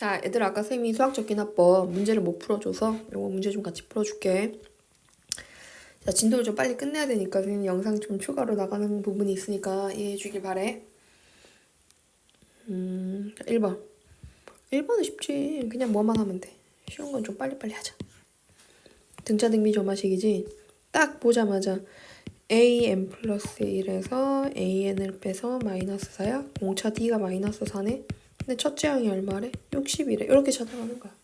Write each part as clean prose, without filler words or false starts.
자, 얘들아, 아까 쌤이 수학 적기납법 문제를 못 풀어줘서 이거 문제 좀 같이 풀어줄게. 자, 진도를 좀 빨리 끝내야 되니까 쌤이 영상 좀 추가로 나가는 부분이 있으니까 이해해 주길 바래. 1번. 1번은 쉽지. 그냥 뭐만 하면 돼. 쉬운 건 좀 빨리빨리 하자. 등차 등비 조마식이지. 딱 보자마자 an 플러스 1에서 an을 빼서 마이너스 4야. 공차 d가 마이너스 4네. 근데 첫째 항이 얼마래? 60이래. 이렇게 찾아가는 거야.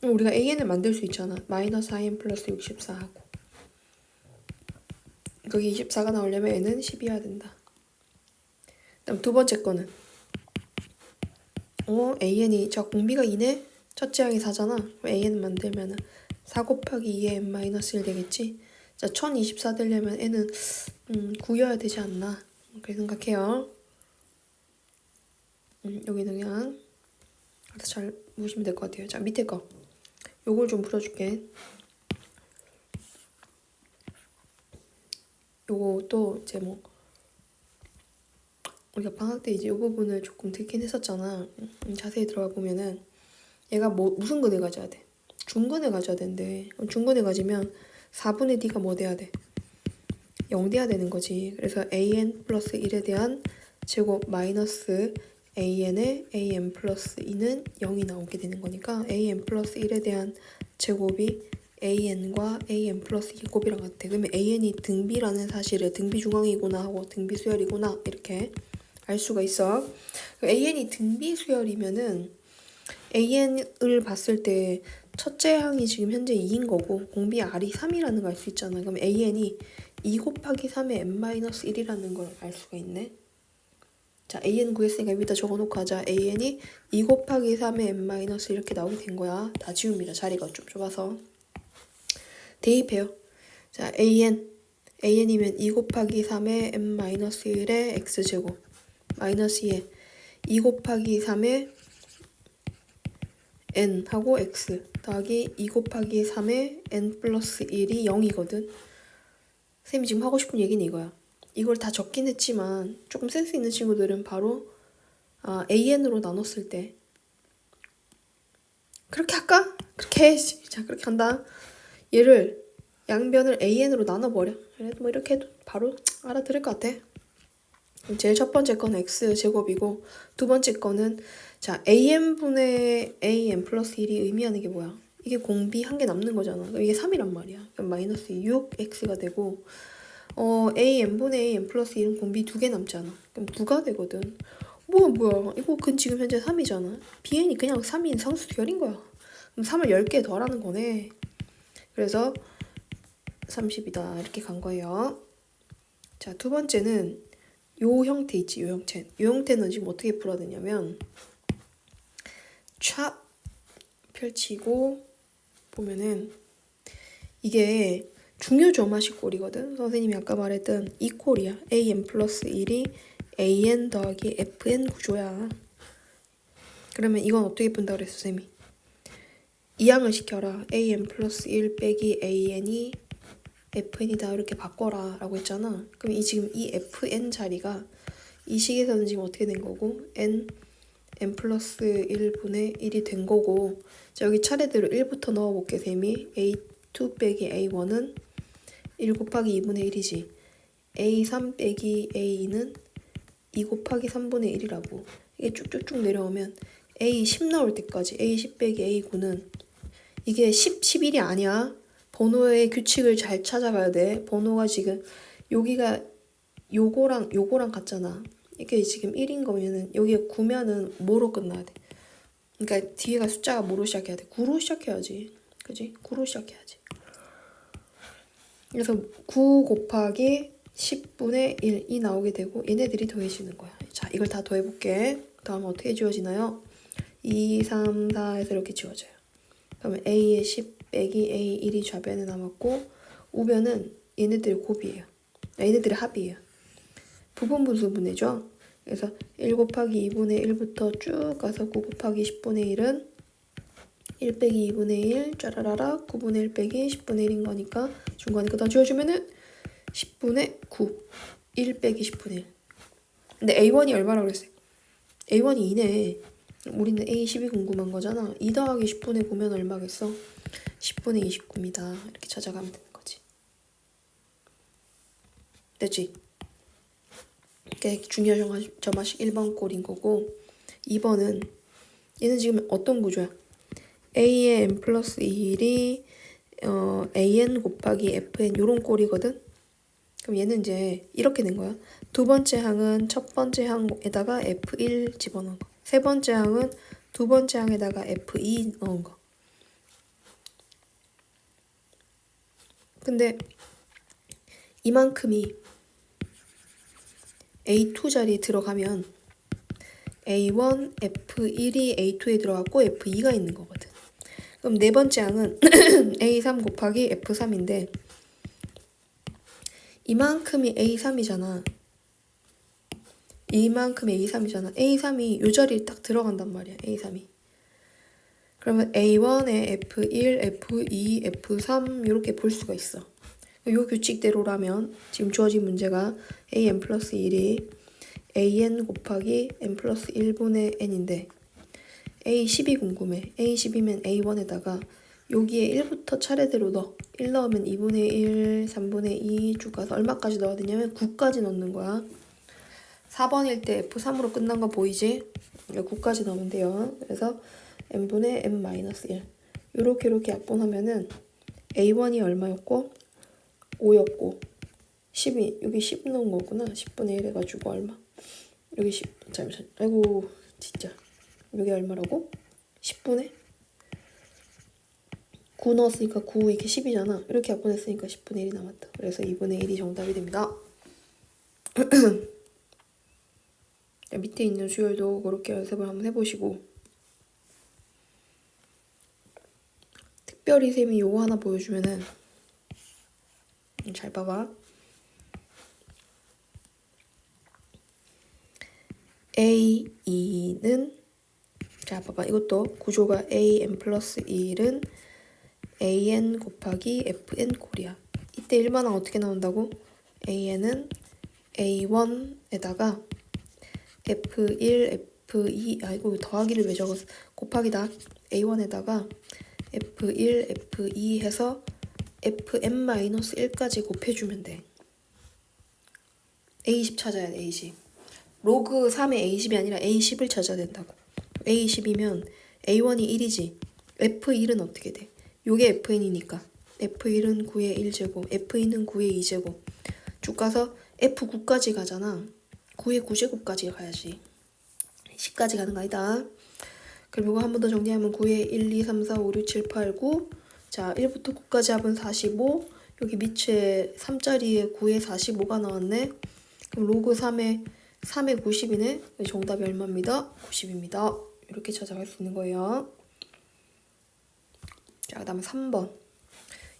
우리가 an을 만들 수 있잖아. 마이너스 in 플러스 64 하고. 거기 24가 나오려면 n은 10이어야 된다. 그다음 두 번째 거는 an이 저 공비가 2네? 첫째 항이 4잖아. 그럼 an 만들면은 4 곱하기 2의 n 마이너스 1 되겠지? 자, 1024 되려면 n은 9여야 되지 않나? 그렇게 생각해요. 여기는 그냥 알아서 잘 보시면 될 것 같아요. 자, 밑에 거. 요걸 좀 풀어줄게. 요것도 이제 뭐 우리가 방학 때 이제 이 부분을 조금 듣긴 했었잖아. 자세히 들어가 보면은 얘가 무슨 근을 가져야 돼? 중근을 가져야 된대. 그럼 중근을 가지면 4분의 d가 뭐 돼야 돼? 0 돼야 되는 거지. 그래서 an 플러스 1에 대한 제곱 마이너스 an의 an 플러스 2는 0이 나오게 되는 거니까 an 플러스 1에 대한 제곱이 an과 an 플러스 2 곱이랑 같아. 그러면 an이 등비라는 사실을 등비중앙이구나 하고 등비수열이구나 이렇게 알 수가 있어. an이 등비수열이면은 an을 봤을 때 첫째 항이 지금 현재 2인 거고 공비 r이 3이라는 걸 알 수 있잖아. 그럼 an이 2 곱하기 3의 n-1이라는 걸 알 수가 있네. 자, an 구했으니까 여기다 적어놓고 하자. an이 2 곱하기 3의 n-1 이렇게 나오게 된 거야. 다 지웁니다. 자리가 좀 좁아서. 대입해요. 자, an이면 2 곱하기 3의 n-1의 x제곱 마이너스 2에 2 곱하기 3의 n 하고 x 더하기 2 곱하기 3의 n 플러스 1이 0이거든. 쌤이 지금 하고 싶은 얘기는 이거야. 이걸 다 적긴 했지만 조금 센스 있는 친구들은 바로 an으로 나눴을 때 그렇게 할까? 그렇게 해. 자, 그렇게 한다. 얘를 양변을 an으로 나눠버려. 그래도 뭐 이렇게 해도 바로 알아들을 것 같아. 제일 첫 번째 건 x제곱이고 두 번째 거는 자 an분의 an 플러스 1이 의미하는 게 뭐야? 이게 공비 한 개 남는 거잖아. 그럼 이게 3이란 말이야. 그럼 마이너스 6x가 되고 an분의 an 플러스 1은 공비 2개 남잖아. 그럼 9가 되거든. 뭐야 이거 지금 현재 3이잖아. bn이 그냥 3인 상수결인 거야. 그럼 3을 10개 더하라는 거네. 그래서 30이다 이렇게 간 거예요. 자, 두 번째는 요 형태 있지, 요 형태. 요 형태는 지금 어떻게 풀어야 되냐면 촥 펼치고 보면은 이게 중요점화식 꼴이거든. 선생님이 아까 말했던 이 꼴이야. an 플러스 1이 an 더하기 fn 구조야. 그러면 이건 어떻게 푼다 그랬어, 쌤이? 이항을 시켜라. an 플러스 1 빼기 an이 fn이다 이렇게 바꿔라 라고 했잖아. 그럼 지금 이 fn 자리가 이 식에서는 지금 어떻게 된 거고 n 플러스 1분의 1이 된 거고 자, 여기 차례대로 1부터 넣어볼게 쌤이 a2 빼기 a1은 1 곱하기 2분의 1이지 a3 빼기 a2는 2 곱하기 3분의 1이라고 이게 쭉쭉쭉 내려오면 a10 나올 때까지 a10 빼기 a9는 이게 11이 아니야. 번호의 규칙을 잘 찾아가야 돼. 번호가 지금 여기가 요거랑 같잖아. 이게 지금 1인 거면은 여기에 9면은 뭐로 끝나야 돼? 그러니까 뒤에가 숫자가 뭐로 시작해야 돼? 9로 시작해야지. 그지? 9로 시작해야지. 그래서 9 곱하기 10분의 1이 나오게 되고 얘네들이 더해지는 거야. 자, 이걸 다 더해볼게. 다음 어떻게 지워지나요? 2, 3, 4에서 이렇게 지워져요. 그러면 a의 10 빼기 a1이 좌변에 남았고 우변은 얘네들의 곱이에요. 얘네들의 합이에요. 부분분수분해죠. 그래서 1 곱하기 2분의 1부터 쭉 가서 9 곱하기 10분의 1은 1 빼기 2분의 1 짜라라라 9분의 1 빼기 10분의 1인 거니까 중간에 거 다 지워주면은 10분의 9 1 빼기 10분의 1 근데 a1이 얼마라고 그랬어요? a1이 2네. 우리는 A10이 궁금한 거잖아. 2 더하기 10분의 9면 얼마겠어? 10분의 29입니다. 이렇게 찾아가면 되는 거지. 됐지? 그게 중요 점화식 1번 꼴인 거고 2번은 얘는 지금 어떤 구조야? A의 n 플러스 1이 AN 곱하기 FN 요런 꼴이거든? 그럼 얘는 이제 이렇게 된 거야. 두 번째 항은 첫 번째 항에다가 F1 집어넣은 거. 세 번째 항은 두 번째 항에다가 F2 넣은 거. 근데 이만큼이 A2 자리에 들어가면 A1, F1이 A2에 들어갔고 F2가 있는 거거든. 그럼 네 번째 항은 A3 곱하기 F3인데 이만큼이 A3이잖아. 이만큼이 A3이잖아. A3이 이 자리에 딱 들어간단 말이야. A3이. 그러면 A1에 F1, F2, F3 이렇게 볼 수가 있어. 이 규칙대로라면 지금 주어진 문제가 AN 플러스 1이 AN 곱하기 N 플러스 1분의 N인데 A10이 궁금해. A10이면 A1에다가 여기에 1부터 차례대로 넣어. 1 넣으면 2분의 1, 3분의 2 쭉 가서 얼마까지 넣어야 되냐면 9까지 넣는 거야. 4번일 때 F3으로 끝난 거 보이지? 9까지 넣으면 돼요. 그래서 n분의 n-1 이렇게 약분하면은 A1이 얼마였고 5였고 10이 여기 10 넣은 거구나. 10분의 1 해가지고 얼마? 여기 10 잠시만. 아이고 진짜 여기 얼마라고? 10분의 9 넣었으니까 9 이게 10이잖아. 이렇게 약분했으니까 10분의 1이 남았다. 그래서 2분의 1이 정답이 됩니다. 밑에 있는 수열도 그렇게 연습을 한번 해보시고 특별히 쌤이 요거 하나 보여주면은 잘 봐봐. A2는 자 봐봐. 이것도 구조가 AN 플러스 1은 AN 곱하기 FN 꼴이야. 이때 일반항 어떻게 나온다고? AN은 A1에다가 F1, F2 아이고 더하기를 왜 적었어? 곱하기다. A1에다가 F1, F2 해서 Fn-1까지 곱해주면 돼. A10 찾아야 돼. A10. 로그 3의 A10이 아니라 A10을 찾아야 된다고. A10이면 A1이 1이지. F1은 어떻게 돼? 요게 Fn이니까 F1은 9의 1제곱, F2는 9의 2제곱 쭉 가서 F9까지 가잖아. 9의 9제곱까지 가야지. 10까지 가는 거 아니다. 그럼 이거 한 번 더 정리하면 9의 1, 2, 3, 4, 5, 6, 7, 8, 9 자 1부터 9까지 합은 45 여기 밑에 3자리에 9의 45가 나왔네. 그럼 로그 3의 90이네. 정답이 얼마입니다? 90입니다. 이렇게 찾아갈 수 있는 거예요. 자, 그 다음에 3번.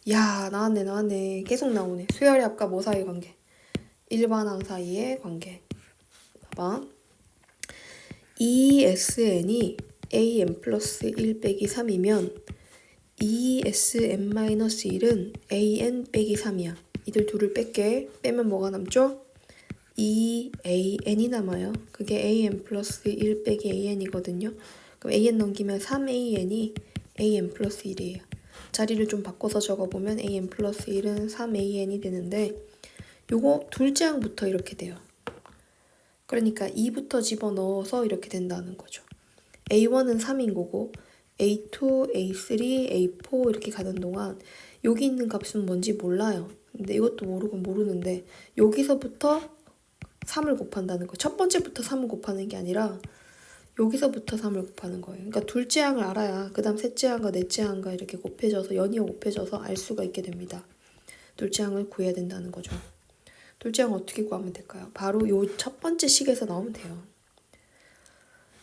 야, 나왔네. 계속 나오네. 수열의 합과 뭐 사이의 관계? 일반항 사이의 관계. 봐봐. ESN이 AN 플러스 1 빼기 3이면 ESN-1은 AN 빼기 3이야. 이들 둘을 뺄게. 빼면 뭐가 남죠? EAN이 남아요. 그게 AN 플러스 1 빼기 AN이거든요. 그럼 AN 넘기면 3AN이 AN 플러스 1이에요. 자리를 좀 바꿔서 적어보면 AN 플러스 1은 3AN이 되는데 요거 둘째 항부터 이렇게 돼요. 그러니까 2부터 집어넣어서 이렇게 된다는 거죠. A1은 3인 거고 A2, A3, A4 이렇게 가는 동안 여기 있는 값은 뭔지 몰라요. 근데 이것도 모르는데 여기서부터 3을 곱한다는 거예요. 첫 번째부터 3을 곱하는 게 아니라 여기서부터 3을 곱하는 거예요. 그러니까 둘째 항을 알아야 그 다음 셋째 항과 넷째 항과 이렇게 곱해져서 연이어 곱해져서 알 수가 있게 됩니다. 둘째 항을 구해야 된다는 거죠. 둘째 항 어떻게 구하면 될까요? 바로 요 첫 번째 식에서 나오면 돼요.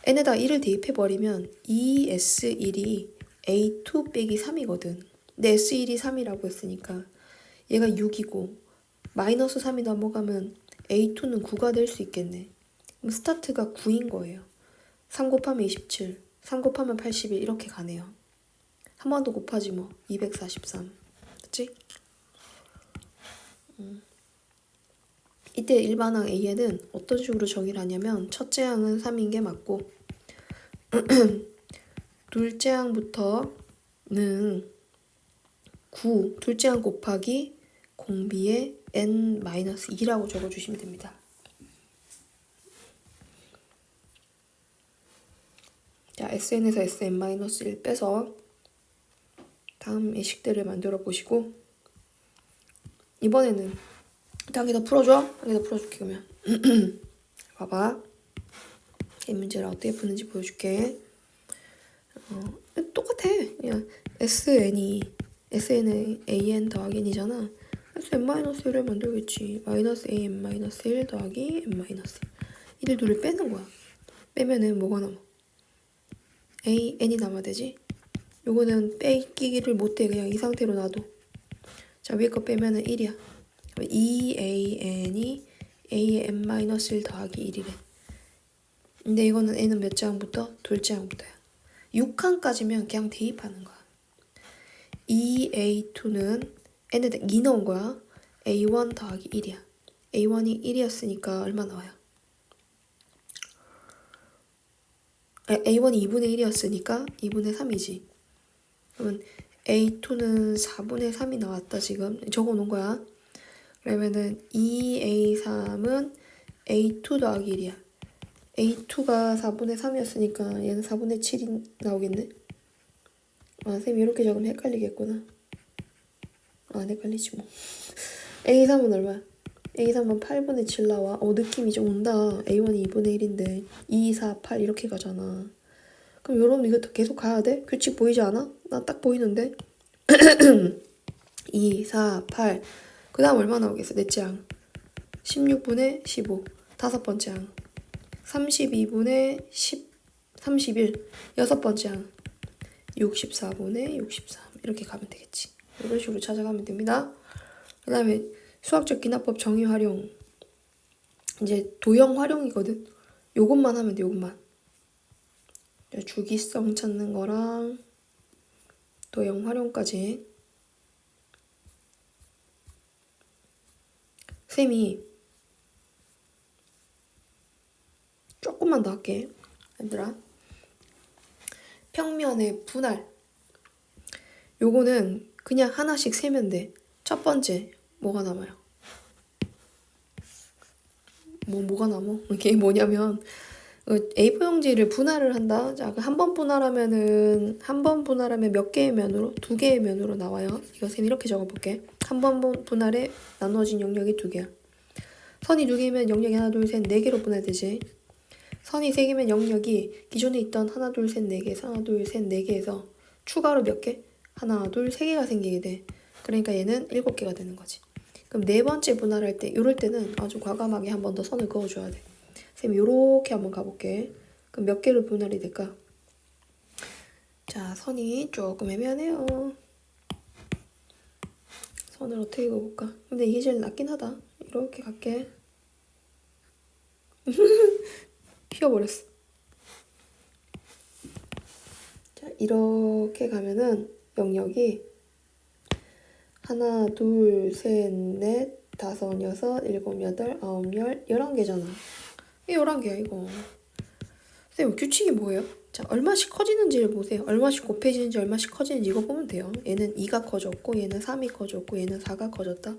n에다 1을 대입해버리면 ES1이 A2 빼기 3이거든. 근데 S1이 3이라고 했으니까 얘가 6이고 마이너스 3이 넘어가면 A2는 9가 될 수 있겠네. 그럼 스타트가 9인 거예요. 3 곱하면 27, 3 곱하면 81 이렇게 가네요. 한 번 더 곱하지 뭐. 243. 그치? 이때 일반항 A에는 어떤 식으로 정의를 하냐면 첫째 항은 3인 게 맞고 둘째 항부터는 9, 둘째 항 곱하기 공비의 n-2라고 적어주시면 됩니다. 자, SN에서 SN-1 빼서 다음 예식들을 만들어 보시고 이번에는 여기다 풀어줘? 여기다 풀어줄게 그러면 봐봐. 이 문제를 어떻게 푸는지 보여줄게. 똑같아. 그냥 SN이 SN은 더하기 n이잖아. SN-1을 만들겠지. 마이너스 AN-1 더하기 N-1 이들 둘을 빼는 거야. 빼면은 뭐가 남아? AN이 남아야 되지? 요거는 빼기를 못해. 그냥 이 상태로 놔둬. 자, 위에 거 빼면은 1이야. 2AN이 A의 N-1 더하기 1이래. 근데 이거는 N은 몇 장부터? 둘째 항부터야. 6항까지면 그냥 대입하는 거야. 2A2는 N에다 2 넣은 거야. A1 더하기 1이야. A1이 1이었으니까 얼마 나와요? A1이 2분의 1이었으니까 2분의 3이지. 그러면 A2는 4분의 3이 나왔다 지금. 적어놓은 거야. 그러면은 2A3은 A2 더하기 1이야. A2가 4분의 3이었으니까 얘는 4분의 7이 나오겠네. 아, 쌤이 이렇게 적으면 헷갈리겠구나. 안 헷갈리지 뭐. A3은 얼마야? A3은 8분의 7 나와. 느낌이 좀 온다. A1이 2분의 1인데 2, 4, 8 이렇게 가잖아. 그럼 여러분 이거 계속 가야 돼? 규칙 보이지 않아? 나 딱 보이는데. 2, 4, 8. 그 다음 얼마 나오겠어? 넷째 항. 16분의 15. 다섯 번째 항. 32분의 10, 31. 여섯 번째 항. 64분의 63. 이렇게 가면 되겠지. 이런 식으로 찾아가면 됩니다. 그 다음에 수학적 기납법 정의 활용. 이제 도형 활용이거든. 요것만 하면 돼, 요것만. 주기성 찾는 거랑 도형 활용까지. 쌤이 조금만 더 할게. 얘들아. 평면의 분할. 요거는 그냥 하나씩 세면 돼. 첫 번째, 뭐가 남아요? 뭐가 남어? 이게 뭐냐면, A4 용지를 분할을 한다. 자, 한 번 분할하면 몇 개의 면으로? 두 개의 면으로 나와요. 이거 쌤 이렇게 적어볼게. 한 번 분할에 나눠진 영역이 두 개야. 선이 두 개면 영역이 하나, 둘, 셋, 네 개로 분할되지. 선이 세 개면 영역이 기존에 있던 하나, 둘, 셋, 네 개에서 하나, 둘, 셋, 네 개에서 추가로 몇 개? 하나, 둘, 세 개가 생기게 돼. 그러니까 얘는 7개가 되는 거지. 그럼 네 번째 분할할 때, 이럴 때는 아주 과감하게 한 번 더 선을 그어줘야 돼. 쌤 요렇게 한번 가볼게. 그럼 몇 개로 분할이 될까? 자, 선이 조금 애매하네요. 선을 어떻게 그어볼까? 근데 이게 제일 낫긴 하다. 이렇게 갈게. 휘어버렸어. 자, 이렇게 가면은 영역이 하나, 둘, 셋, 넷, 다섯, 여섯, 일곱, 여덟, 아홉, 열, 11개잖아. 이게 11개야, 이거. 쌤, 규칙이 뭐예요? 자, 얼마씩 커지는지를 보세요. 얼마씩 곱해지는지, 얼마씩 커지는지 이거 보면 돼요. 얘는 2가 커졌고, 얘는 3이 커졌고, 얘는 4가 커졌다.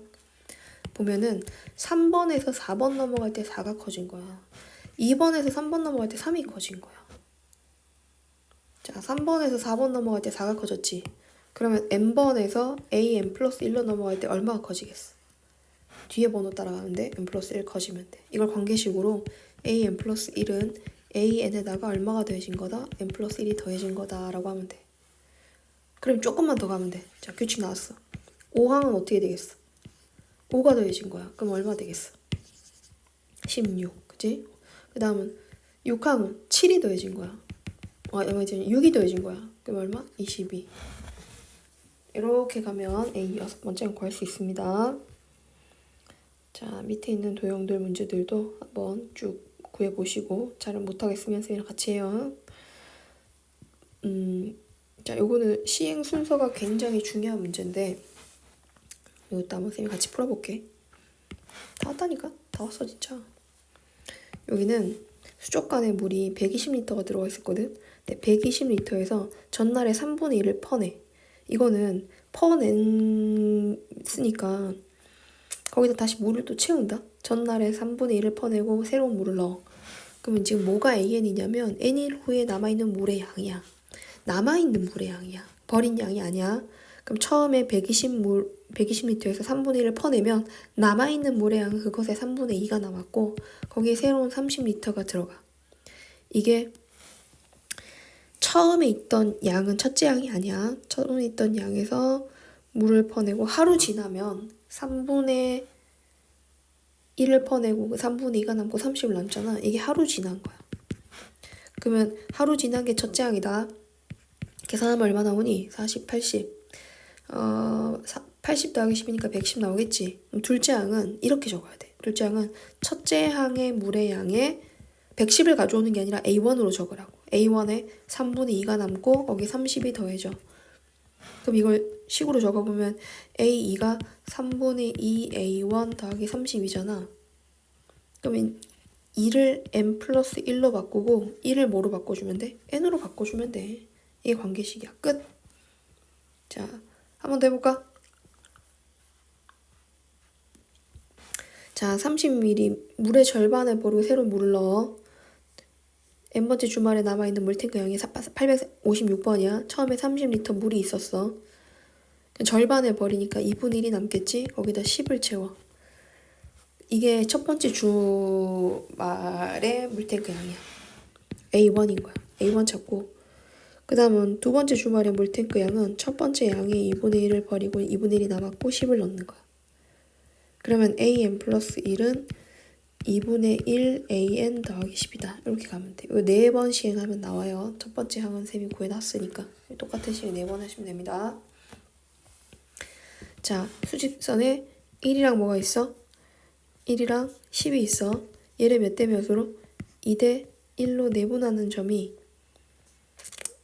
보면은 3번에서 4번 넘어갈 때 4가 커진 거야. 2번에서 3번 넘어갈 때 3이 커진 거야. 자, 3번에서 4번 넘어갈 때 4가 커졌지. 그러면 n번에서 an 플러스 1로 넘어갈 때 얼마가 커지겠어? 뒤에 번호 따라가는데 n 플러스 1 커지면 돼. 이걸 관계식으로 an 플러스 1은 an에다가 얼마가 더해진 거다? n 플러스 1이 더해진 거다 라고 하면 돼. 그럼 조금만 더 가면 돼. 자, 규칙 나왔어. 5항은 어떻게 되겠어? 5가 더해진 거야. 그럼 얼마 되겠어? 16. 그치? 그 다음은 6항은 7이 더해진 거야. 6이 더해진 거야. 그럼 얼마? 22. 이렇게 가면 A 6번째는 구할 수 있습니다. 자, 밑에 있는 도형들 문제들도 한번 쭉 구해보시고 잘 못하겠으면 쌤이랑 같이 해요. 자, 요거는 시행 순서가 굉장히 중요한 문제인데 이것도 한번 쌤이 같이 풀어볼게. 다 왔다니까? 다 왔어 진짜. 여기는 수족관에 물이 120리터가 들어가 있었거든. 근데 120리터에서 전날에 3분의 1을 퍼내. 이거는 퍼냈으니까 거기다 다시 물을 또 채운다. 전날에 3분의 1을 퍼내고 새로운 물을 넣어. 그러면 지금 뭐가 AN이냐면 N일 후에 남아있는 물의 양이야. 남아있는 물의 양이야. 버린 양이 아니야. 그럼 처음에 120리터에서 3분의 1을 퍼내면 남아있는 물의 양은 그것의 3분의 2가 남았고 거기에 새로운 30리터가 들어가. 이게 처음에 있던 양은 첫째 양이 아니야. 처음에 있던 양에서 물을 퍼내고 하루 지나면 3분의 1을 퍼내고 그 3분의 2가 남고 30을 남잖아. 이게 하루 지난 거야. 그러면 하루 지난 게 첫째 양이다. 계산하면 얼마 나오니? 40, 80. 80 더하기 10이니까 110 나오겠지. 그럼 둘째 항은 이렇게 적어야 돼. 둘째 항은 첫째 항의 물의 양에 110을 가져오는 게 아니라 A1으로 적으라고. A1에 3분의 2가 남고 거기 30이 더해져. 그럼 이걸 식으로 적어보면 A2가 3분의 2 A1 더하기 30이잖아. 그러면 2를 n 플러스 1로 바꾸고 1을 뭐로 바꿔주면 돼? n으로 바꿔주면 돼. 이게 관계식이야. 끝. 자, 한 번 더 해볼까? 자, 30ml 물의 절반을 버리고 새로운 물을 넣어. n번째 주말에 남아있는 물탱크 양이 856번이야. 처음에 30리터 물이 있었어. 절반을 버리니까 2분의 1이 남겠지? 거기다 10을 채워. 이게 첫 번째 주말의 물탱크 양이야. A1인 거야. A1 찾고. 그 다음은 두 번째 주말의 물탱크 양은 첫 번째 양의 2분의 1을 버리고 2분의 1이 남았고 10을 넣는 거야. 그러면 AN 플러스 1은 2분의 1 AN 더하기 10이다. 이렇게 가면 돼. 이거 4번 시행하면 나와요. 첫 번째 항은 쌤이 구해놨으니까. 똑같은 시행 4번 하시면 됩니다. 자, 수직선에 1이랑 뭐가 있어? 1이랑 10이 있어. 얘를 몇 대 몇으로? 2대 1로 내분하는 점이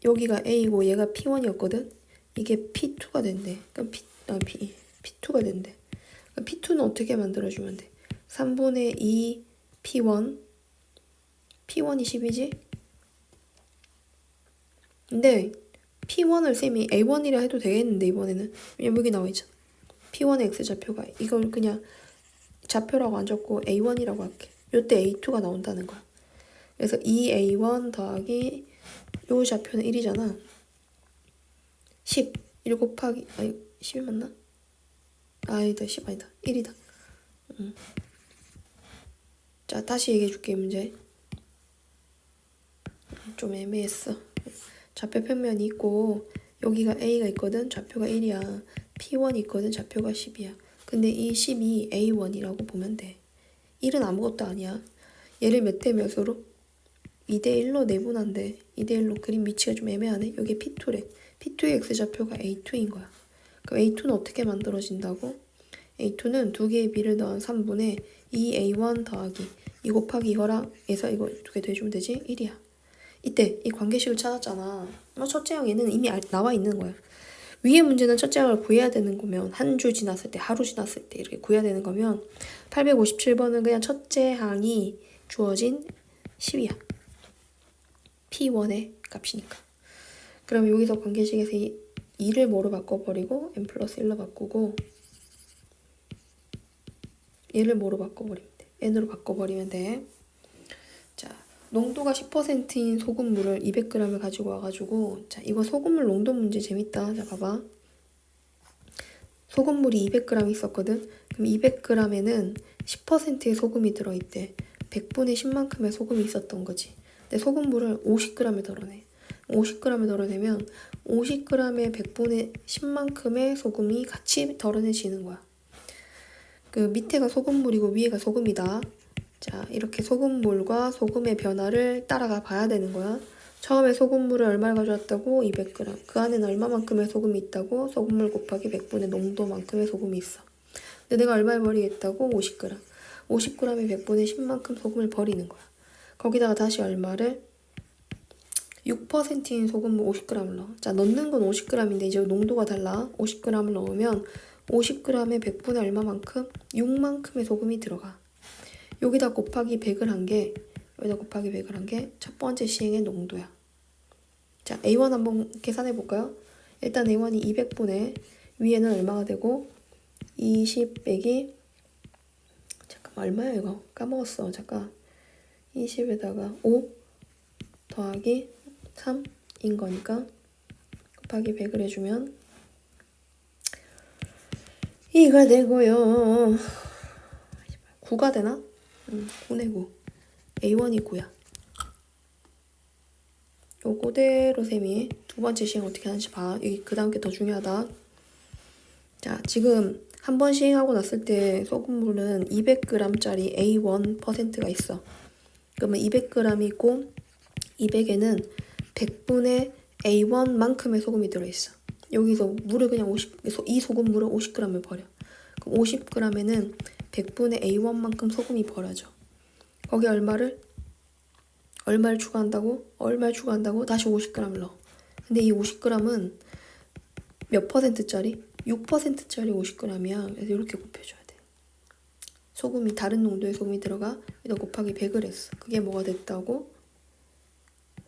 여기가 A고 얘가 P1이었거든? 이게 P2가 된대. 그럼 P2가 된대. 그럼 P2는 어떻게 만들어주면 돼? 3분의 2 P1 P1이 10이지? 근데 P1을 쌤이 A1이라 해도 되겠는데 이번에는 왜냐면 여기 나와있잖아. P1의 X좌표가 이걸 그냥 좌표라고 안 적고 A1이라고 할게. 요때 A2가 나온다는 거야. 그래서 2A1 더하기 요 좌표는 1이잖아. 10. 1 곱하기 아니 10이 맞나? 아니다 10 아니다 1이다. 자 다시 얘기해줄게 문제. 좀 애매했어. 좌표 평면이 있고 여기가 A가 있거든. 좌표가 1이야. P1이 있거든. 좌표가 10이야. 근데 이 10이 A1이라고 보면 돼. 1은 아무것도 아니야. 얘를 몇 대 몇으로? 2대 1로 내분한데 2대 1로 그림 위치가 좀 애매하네. 여기 P2래. P2의 X좌표가 A2인 거야. 그럼 A2는 어떻게 만들어진다고? A2는 두 개의 B를 더한 3분의 2A1 더하기 2 곱하기 이거랑 해서 이거 두 개 더해주면 되지? 1이야. 이때 이 관계식을 찾았잖아. 첫째 항 얘는 이미 나와 있는 거야. 위의 문제는 첫째 항을 구해야 되는 거면 한 주 지났을 때, 하루 지났을 때 이렇게 구해야 되는 거면 857번은 그냥 첫째 항이 주어진 10이야. P1의 값이니까. 그럼 여기서 관계식에서 2를 뭐로 바꿔버리고 n 플러스 1로 바꾸고 얘를 뭐로 바꿔버리면 돼? n으로 바꿔버리면 돼. 자, 농도가 10%인 소금물을 200g을 가지고 와가지고 자, 이거 소금물 농도 문제 재밌다. 자, 봐봐. 소금물이 200g 있었거든? 그럼 200g에는 10%의 소금이 들어있대. 100분의 10만큼의 소금이 있었던 거지. 근데 소금물을 50g을 덜어내. 50g을 덜어내면 50g의 100분의 10만큼의 소금이 같이 덜어내지는 거야. 그 밑에가 소금물이고 위에가 소금이다. 자, 이렇게 소금물과 소금의 변화를 따라가 봐야 되는 거야. 처음에 소금물을 얼마를 가져왔다고? 200g. 그 안에는 얼마만큼의 소금이 있다고? 소금물 곱하기 100분의 농도만큼의 소금이 있어. 근데 내가 얼마를 버리겠다고? 50g. 50g의 100분의 10만큼 소금을 버리는 거야. 거기다가 다시 얼마를? 6%인 소금물 50g을 넣어. 자, 넣는 건 50g인데 이제 농도가 달라. 50g을 넣으면 50g의 100분의 얼마만큼? 6만큼의 소금이 들어가. 여기다 곱하기 100을 한 게 여기다 곱하기 100을 한 게 첫 번째 시행의 농도야. 자, A1 한번 계산해 볼까요? 일단 A1이 200분의 위에는 얼마가 되고 20 빼기 잠깐만 얼마야 이거? 까먹었어. 잠깐 20에다가 5 더하기 3인 거니까 곱하기 100을 해주면 2가 되고요. 9가 되나? 9네 9. A1이 9야. 요거대로 셈이 두 번째 시행 어떻게 하는지 봐. 여기 그 다음 게 더 중요하다. 자, 지금 한 번 시행하고 났을 때 소금물은 200g짜리 A1%가 있어. 그러면 200g이 있고 200에는 100분의 A1만큼의 소금이 들어있어. 여기서 물을 그냥 이 소금물을 50g을 버려. 그럼 50g에는 100분의 A1만큼 소금이 버려져. 거기 얼마를 추가한다고? 얼마를 추가한다고? 다시 50g을 넣어. 근데 이 50g은 몇 퍼센트짜리? 6%짜리 50g이야. 그래서 이렇게 곱해줘야 돼. 소금이 다른 농도의 소금이 들어가 여기다 곱하기 100을 했어. 그게 뭐가 됐다고?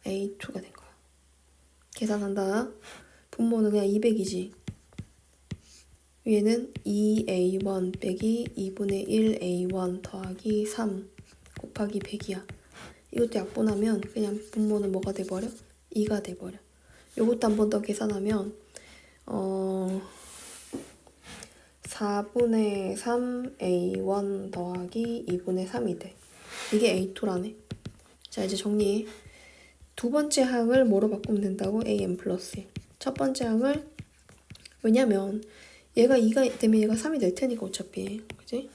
A2가 된 거야. 계산한다. 분모는 그냥 200이지. 위에는 2A1 빼기 2분의 1A1 더하기 3 곱하기 100이야. 이것도 약분하면 그냥 분모는 뭐가 돼버려? 2가 돼버려. 이것도 한 번 더 계산하면 4분의 3A1 더하기 2분의 3이 돼. 이게 A2라네. 자, 이제 정리. 두 번째 항을 뭐로 바꾸면 된다고? AN 플러스 1. 첫 번째 항을 왜냐면 얘가 2가 되면 얘가 3이 될 테니까 어차피. 그지?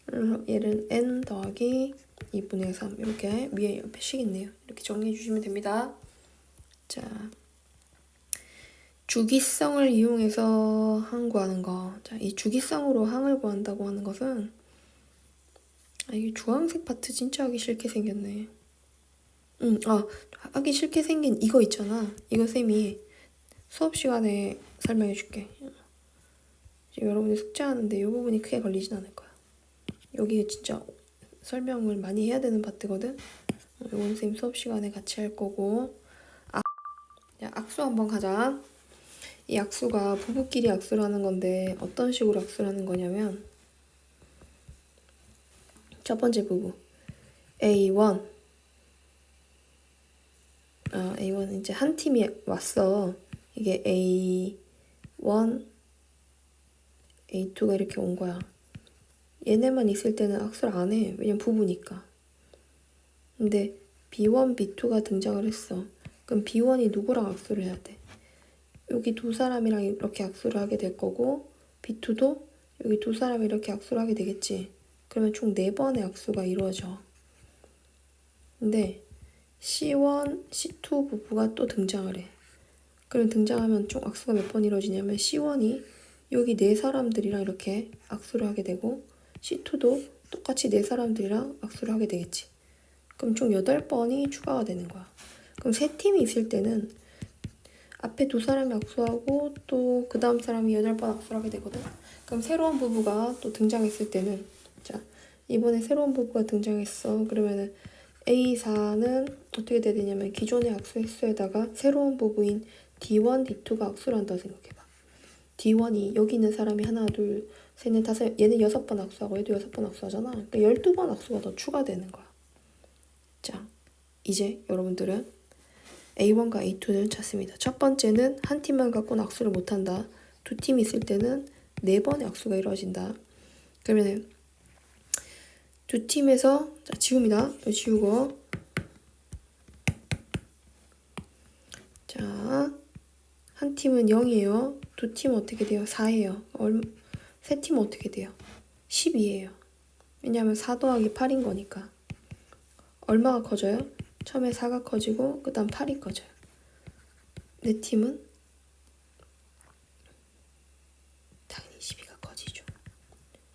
그래서 얘는 N 더하기 2분의 3 이렇게 위에 옆에 식 있네요. 이렇게 정리해 주시면 됩니다. 자, 주기성을 이용해서 항 구하는 거. 자, 이 주기성으로 항을 구한다고 하는 것은 이게 주황색 파트 진짜 하기 싫게 생겼네. 하기 싫게 생긴 이거 있잖아. 이거 쌤이 수업 시간에 설명해 줄게. 지금 여러분이 숙제하는데 이 부분이 크게 걸리진 않을 거야. 여기 진짜 설명을 많이 해야 되는 파트거든. 이건 쌤 수업 시간에 같이 할 거고. 자, 악수 한번 가자. 이 악수가 부부끼리 악수를 하는 건데 어떤 식으로 악수를 하는 거냐면 첫 번째 부부 A1 A1 이제 한 팀이 왔어. 이게 A1 A2가 이렇게 온 거야. 얘네만 있을 때는 악수를 안 해. 왜냐면 부부니까. 근데 B1, B2가 등장을 했어. 그럼 B1이 누구랑 악수를 해야 돼? 여기 두 사람이랑 이렇게 악수를 하게 될 거고 B2도 여기 두 사람이 이렇게 악수를 하게 되겠지. 그러면 총 4번의 악수가 이루어져. 근데 C1, C2 부부가 또 등장을 해. 그럼 등장하면 총 악수가 몇 번 이루어지냐면 C1이 여기 4사람들이랑 이렇게 악수를 하게 되고 C2도 똑같이 4사람들이랑 악수를 하게 되겠지. 그럼 총 8번이 추가가 되는 거야. 그럼 3팀이 있을 때는 앞에 2사람이 악수하고 또 그 다음 사람이 8번 악수를 하게 되거든. 그럼 새로운 부부가 또 등장했을 때는 자, 이번에 새로운 부부가 등장했어. 그러면은 A4는 어떻게 돼야 되냐면 기존의 악수 횟수에다가 새로운 부부인 D1, D2가 악수를 한다고 생각해봐. D1이 여기 있는 사람이 하나, 둘, 셋, 넷, 다섯, 얘는 6번 악수하고 얘도 6번 악수하잖아. 그러니까 12번 악수가 더 추가되는 거야. 자, 이제 여러분들은 A1과 A2를 찾습니다. 첫 번째는 한 팀만 갖고는 악수를 못한다. 두 팀이 있을 때는 4번의 악수가 이루어진다. 그러면 두 팀에서 자, 지웁니다. 지우고 자, 한 팀은 0이에요. 두 팀은 어떻게 돼요? 4예요. 세 팀은 어떻게 돼요? 12예요. 왜냐하면 4 더하기 8인 거니까. 얼마가 커져요? 처음에 4가 커지고 그 다음 8이 커져요. 네 팀은 당연히 12가 커지죠.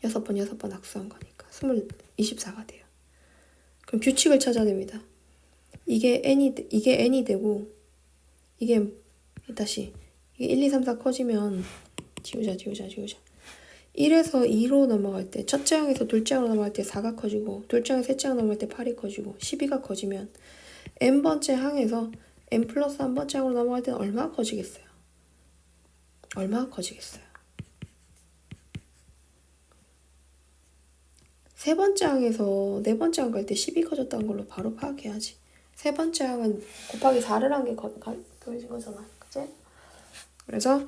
6번 악수한 거니까 24가 돼요. 그럼 규칙을 찾아야 됩니다. 이게 n이 되고 이게 다시 이게 1, 2, 3, 4 커지면 지우자. 1에서 2로 넘어갈 때, 첫째 항에서 둘째 항으로 넘어갈 때 4가 커지고, 둘째 항에서 셋째 항으로 넘어갈 때 8이 커지고, 12가 커지면 n번째 항에서 n 플러스 1번째 항으로 넘어갈 때는 얼마가 커지겠어요? 얼마가 커지겠어요? 세 번째 항에서 네 번째 항 갈 때 10이 커졌다는 걸로 바로 파악해야지. 세 번째 항은 곱하기 4를 한 게 더해진 거잖아. 그치? 그래서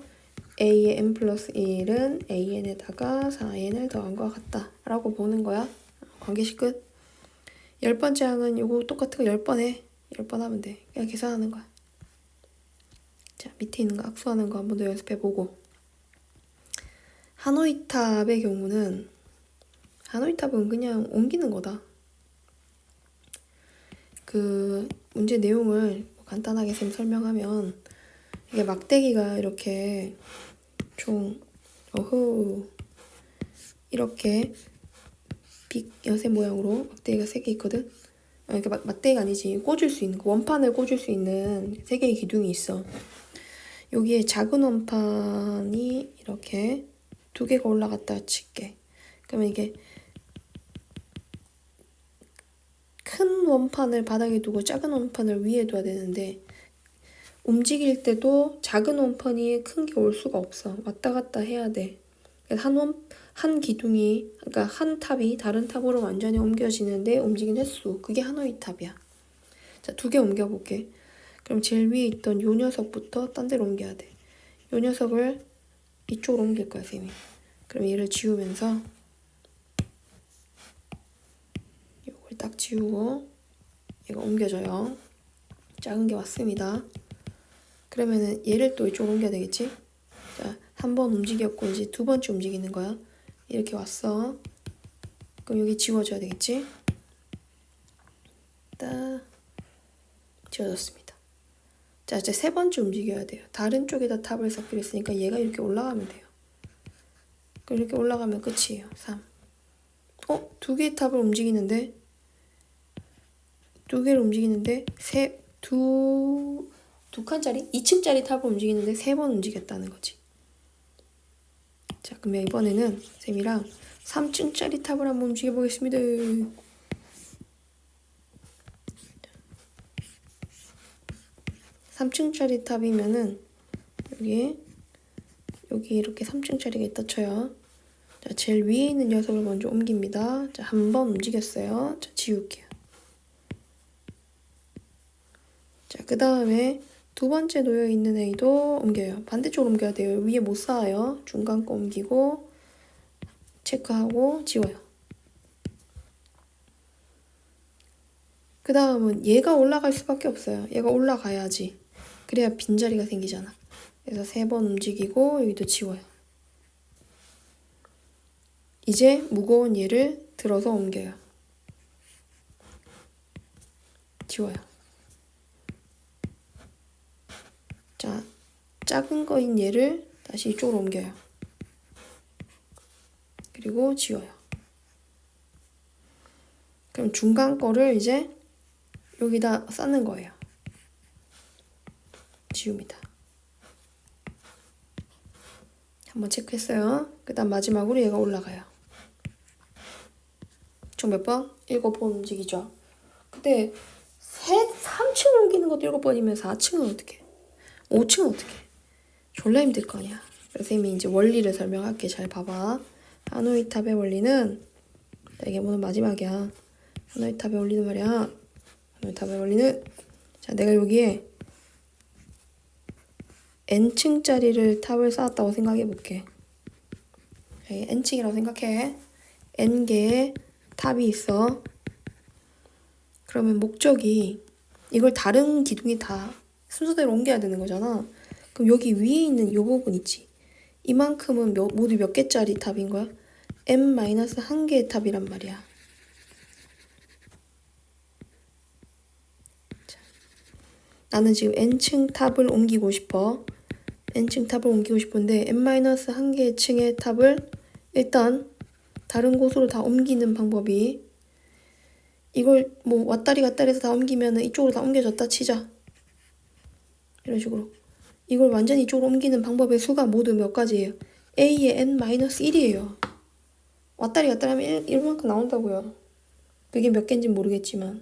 a의 n 플러스 1은 an에다가 4n을 더한 것 같다 라고 보는 거야. 관계식 끝. 10번째 항은 요거 똑같은 거 10번 해. 10번 하면 돼. 그냥 계산하는 거야. 자, 밑에 있는 거 악수하는 거 한 번 더 연습해보고. 하노이탑의 경우는 하노이탑은 그냥 옮기는 거다. 그 문제 내용을 간단하게 쌤 설명하면 이게 막대기가 이렇게 총 이렇게 빅 여세 모양으로 막대기가 3개 있거든. 그러니까 막대기가 아니지. 꽂을 수 있는 원판을 꽂을 수 있는 3개의 기둥이 있어. 여기에 작은 원판이 이렇게 2개가 올라갔다 칠게. 그러면 이게 큰 원판을 바닥에 두고 작은 원판을 위에 둬야 되는데 움직일 때도 작은 원판이 큰 게 올 수가 없어. 왔다 갔다 해야 돼. 그래서 한 기둥이, 그러니까 한 탑이 다른 탑으로 완전히 옮겨지는데 움직인 횟수, 그게 하노이 탑이야. 자, 2개 옮겨볼게. 그럼 제일 위에 있던 요 녀석부터 딴 데로 옮겨야 돼. 요 녀석을 이쪽으로 옮길 거야, 쌤이. 그럼 얘를 지우면서 요걸 딱 지우고 얘가 옮겨져요. 작은 게 왔습니다. 그러면은 얘를 또 이쪽으로 옮겨야 되겠지? 자, 한 번 움직였고 이제 2번째 움직이는 거야. 이렇게 왔어. 그럼 여기 지워줘야 되겠지? 딱 지워졌습니다. 자, 이제 3번째 움직여야 돼요. 다른 쪽에다 탑을 쌓기로 했으니까 얘가 이렇게 올라가면 돼요. 그럼 이렇게 올라가면 끝이에요. 3. 2개의 탑을 움직이는데 2개를 움직이는데 두 칸짜리? 2층짜리 탑을 움직이는데 3번 움직였다는 거지. 자, 그럼 이번에는 쌤이랑 3층짜리 탑을 한번 움직여 보겠습니다. 3층짜리 탑이면은 여기 이렇게 3층짜리가 있다 쳐요. 자, 제일 위에 있는 녀석을 먼저 옮깁니다. 자, 한 번 움직였어요. 자, 지울게요. 자, 그 다음에 2번째 놓여있는 A도 옮겨요. 반대쪽으로 옮겨야 돼요. 위에 못 쌓아요. 중간 거 옮기고 체크하고 지워요. 그 다음은 얘가 올라갈 수밖에 없어요. 얘가 올라가야지. 그래야 빈자리가 생기잖아. 그래서 3번 움직이고 여기도 지워요. 이제 무거운 얘를 들어서 옮겨요. 지워요. 자, 작은 거인 얘를 다시 이쪽으로 옮겨요. 그리고 지워요. 그럼 중간 거를 이제 여기다 쌓는 거예요. 지웁니다. 한번 체크했어요. 그 다음 마지막으로 얘가 올라가요. 총 몇 번? 7번 움직이죠. 근데 3층 옮기는 것도 7번이면 4층은 어떻게? 5층은 어떻게? 졸라 힘들 거 아니야. 그래서 쌤이 이제 원리를 설명할게. 잘 봐봐. 하노이 탑의 원리는, 이게 오늘 마지막이야. 하노이 탑의 원리는 말이야. 하노이 탑의 원리는, 자, 내가 여기에 n층짜리를 탑을 쌓았다고 생각해 볼게. n층이라고 생각해. n개의 탑이 있어. 그러면 목적이 이걸 다른 기둥이 다 순서대로 옮겨야 되는 거잖아. 그럼 여기 위에 있는 이 부분 있지. 이만큼은 모두 몇 개짜리 탑인 거야? n-1개의 탑이란 말이야. 자, 나는 지금 n층 탑을 옮기고 싶어. n층 탑을 옮기고 싶은데 n-1개의 층의 탑을 일단 다른 곳으로 다 옮기는 방법이, 이걸 뭐 왔다리 갔다리 해서 다 옮기면 이쪽으로 다 옮겨졌다 치자. 이런 식으로. 이걸 완전히 이쪽으로 옮기는 방법의 수가 모두 몇 가지예요? a의 n-1이에요. 왔다리 갔다리 하면 1만큼 나온다고요. 그게 몇 개인지 모르겠지만.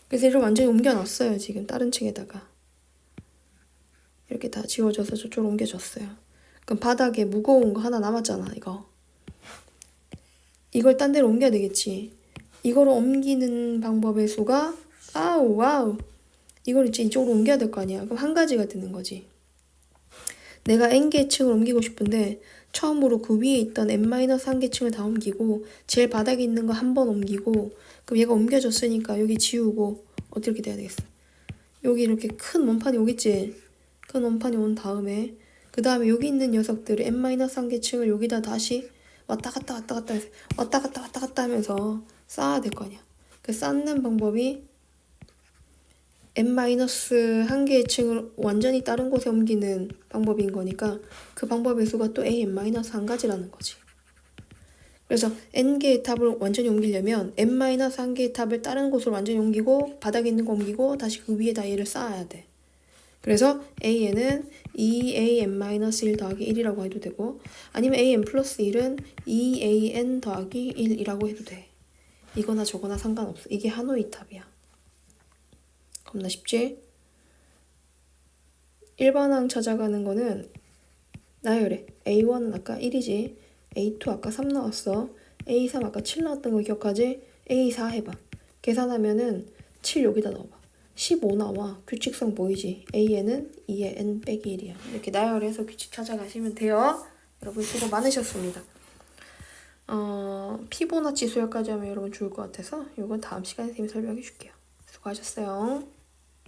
그래서 이걸 완전히 옮겨놨어요. 지금 다른 층에다가. 이렇게 다 지워져서 저쪽으로 옮겨졌어요. 그럼 바닥에 무거운 거 하나 남았잖아, 이거. 이걸 딴 데로 옮겨야 되겠지. 이거를 옮기는 방법의 수가 아우 와우. 이걸 이제 이쪽으로 옮겨야 될 거 아니야. 그럼 한 가지가 되는 거지. 내가 n개 층을 옮기고 싶은데 처음으로 그 위에 있던 n-1개 층을 다 옮기고 제일 바닥에 있는 거 한 번 옮기고 그럼 얘가 옮겨졌으니까 여기 지우고 어떻게 돼야 되겠어? 여기 이렇게 큰 원판이 오겠지? 큰 원판이 온 다음에 그 다음에 여기 있는 녀석들을 n-1개 층을 여기다 다시 왔다 갔다 왔다 갔다 해서 왔다 갔다 왔다 갔다 하면서 쌓아야 될 거 아니야. 그 쌓는 방법이 n-1개의 층을 완전히 다른 곳에 옮기는 방법인 거니까 그 방법의 수가 또 an-1가지라는 거지. 그래서 n개의 탑을 완전히 옮기려면 n-1개의 탑을 다른 곳으로 완전히 옮기고 바닥에 있는 거 옮기고 다시 그 위에다 얘를 쌓아야 돼. 그래서 an은 2an-1 더하기 1이라고 해도 되고 아니면 an 플러스 1은 2an 더하기 1이라고 해도 돼. 이거나 저거나 상관없어. 이게 하노이 탑이야. 겁나 쉽지? 일반항 찾아가는 거는 나열해. A1은 아까 1이지. A2 아까 3 나왔어. A3 아까 7 나왔던 거 기억하지? A4 해봐. 계산하면은 7 여기다 넣어봐. 15 나와. 규칙성 보이지? A에는 2에 N 빼기 1이야. 이렇게 나열해서 규칙 찾아가시면 돼요. 여러분 수고 많으셨습니다. 피보나치 수열까지 하면 여러분 좋을 것 같아서 이건 다음 시간에 선생님이 설명해 줄게요. 수고하셨어요.